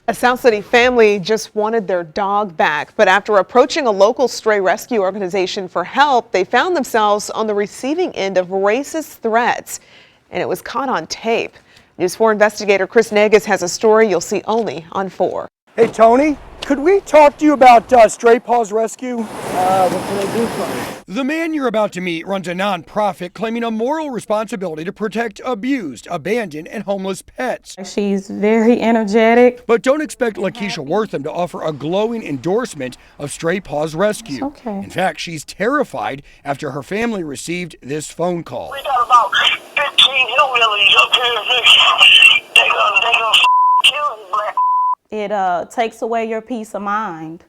A South City family just wanted their dog back, but after approaching a local stray rescue organization for help, they found themselves on the receiving end of racist threats, and it was caught on tape. News 4 investigator Chris Negus has a story you'll see only on 4. Hey Tony, could we talk to you about Stray Paws Rescue? What can I do for you? The man you're about to meet runs a nonprofit claiming a moral responsibility to protect abused, abandoned, and homeless pets. She's very energetic. But don't expect Lakeisha Wortham to offer a glowing endorsement of Stray Paws Rescue. It's okay. In fact, she's terrified after her family received this phone call. We got about 15 hillbillies up here. They gonna kill you, black. It takes away your peace of mind.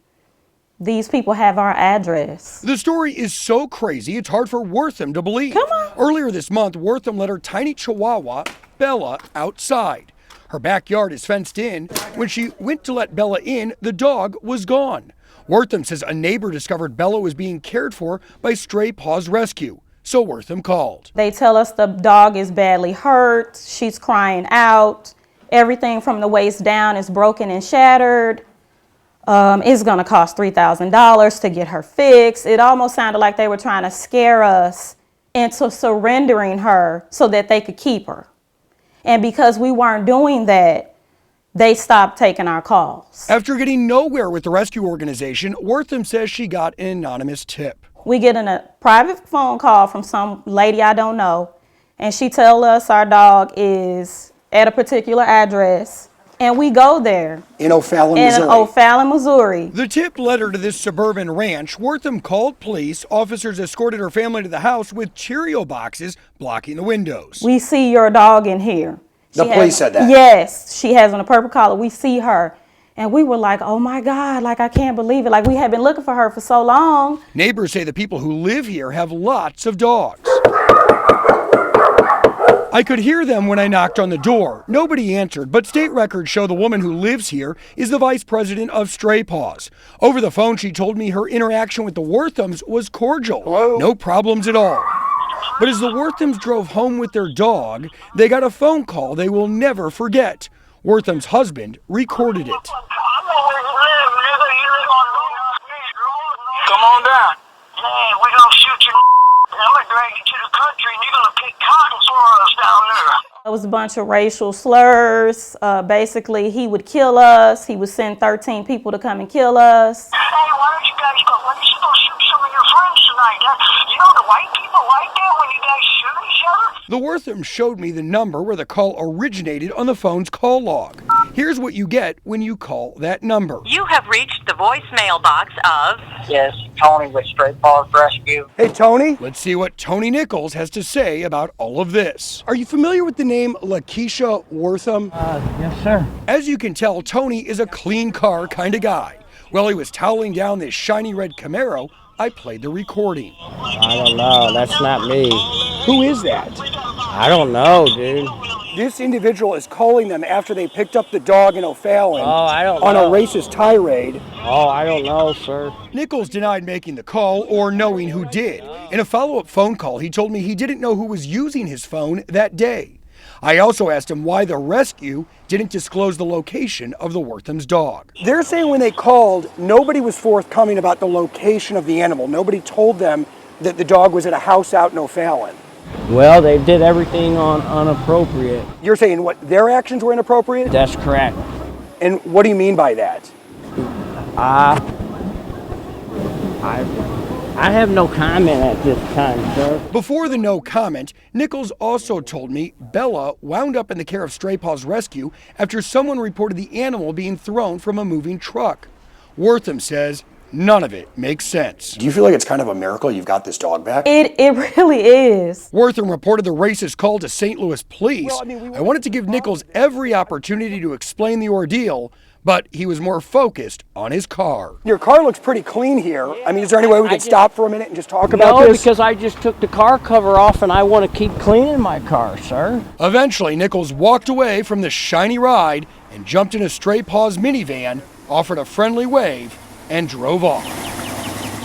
These people have our address. The story is so crazy, it's hard for Wortham to believe. Come on. Earlier this month, Wortham let her tiny chihuahua, Bella, outside. Her backyard is fenced in. When she went to let Bella in, the dog was gone. Wortham says a neighbor discovered Bella was being cared for by Stray Paws Rescue, so Wortham called. They tell us the dog is badly hurt, she's crying out, everything from the waist down is broken and shattered. It's gonna cost $3,000 to get her fixed. It almost sounded like they were trying to scare us into surrendering her so that they could keep her. And because we weren't doing that, they stopped taking our calls. After getting nowhere with the rescue organization, Wortham says she got an anonymous tip. We get a private phone call from some lady I don't know, and she tells us our dog is at a particular address. And we go there. In O'Fallon, Missouri. In O'Fallon, Missouri. The tip led her to this suburban ranch. Wortham called police. Officers escorted her family to the house with Cheerio boxes blocking the windows. We see your dog in here. The police said that? Yes. She has on a purple collar. We see her. And we were like, oh my God, like I can't believe it. Like we had been looking for her for so long. Neighbors say the people who live here have lots of dogs. I could hear them when I knocked on the door. Nobody answered, but state records show the woman who lives here is the vice president of Stray Paws. Over the phone, she told me her interaction with the Worthams was cordial. Hello? No problems at all. But as the Worthams drove home with their dog, they got a phone call they will never forget. Wortham's husband recorded it. Come on down. Man, we gonna shoot you. I'm gonna drag you to the country and you're gonna pick cotton for us down there. It was a bunch of racial slurs. Basically, he would kill us. He would send 13 people to come and kill us. Hey, why don't you guys go? Why don't you go shoot some of your friends tonight? You know the white people like that when you guys shoot each other? The Worthams showed me the number where the call originated on the phone's call log. Here's what you get when you call that number. You have reached the voicemail box of... Yes, Tony with Stray Paws Rescue. Hey Tony? Let's see what Tony Nichols has to say about all of this. Are you familiar with the name Lakeisha Wortham? Yes, sir. As you can tell, Tony is a clean car kind of guy. While he was toweling down this shiny red Camaro, I played the recording. I don't know. That's not me. Who is that? I don't know, dude. This individual is calling them after they picked up the dog in O'Fallon I don't on know. a racist tirade. I don't know, sir. Nichols denied making the call or knowing who did. In a follow-up phone call, he told me he didn't know who was using his phone that day. I also asked him why the rescue didn't disclose the location of the Wortham's dog. They're saying when they called, nobody was forthcoming about the location of the animal. Nobody told them that the dog was at a house out in O'Fallon. Well, they did everything on inappropriate. You're saying what, their actions were inappropriate? That's correct. And what do you mean by that? I have no comment at this time, sir. Before the no comment, Nichols also told me Bella wound up in the care of Stray Paws Rescue after someone reported the animal being thrown from a moving truck. Wortham says none of it makes sense. Do you feel like it's kind of a miracle you've got this dog back? It really is. Wortham reported the racist call to St. Louis police. I wanted to give Nichols every opportunity to explain the ordeal, but he was more focused on his car. Your car looks pretty clean here. I mean, is there any way we could stop for a minute and just talk about this? No, because I just took the car cover off and I want to keep cleaning my car, sir. Eventually, Nichols walked away from the shiny ride and jumped in a Stray Paws minivan, offered a friendly wave, and drove off.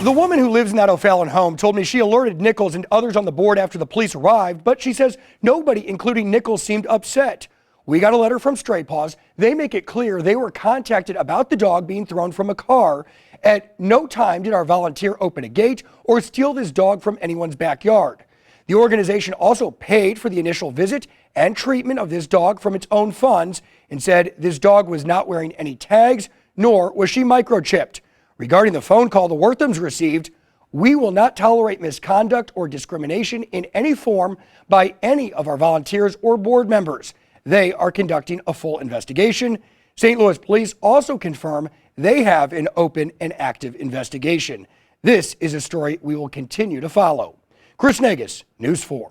The woman who lives in that O'Fallon home told me she alerted Nichols and others on the board after the police arrived, but she says nobody, including Nichols, seemed upset. We got a letter from Stray Paws. They make it clear they were contacted about the dog being thrown from a car. At no time did our volunteer open a gate or steal this dog from anyone's backyard. The organization also paid for the initial visit and treatment of this dog from its own funds and said this dog was not wearing any tags, nor was she microchipped. Regarding the phone call the Worthams received, we will not tolerate misconduct or discrimination in any form by any of our volunteers or board members. They are conducting a full investigation. St. Louis police also confirm they have an open and active investigation. This is a story we will continue to follow. Chris Negus, News 4.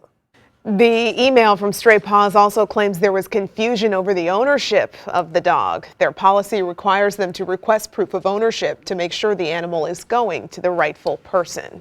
The email from Stray Paws also claims there was confusion over the ownership of the dog. Their policy requires them to request proof of ownership to make sure the animal is going to the rightful person.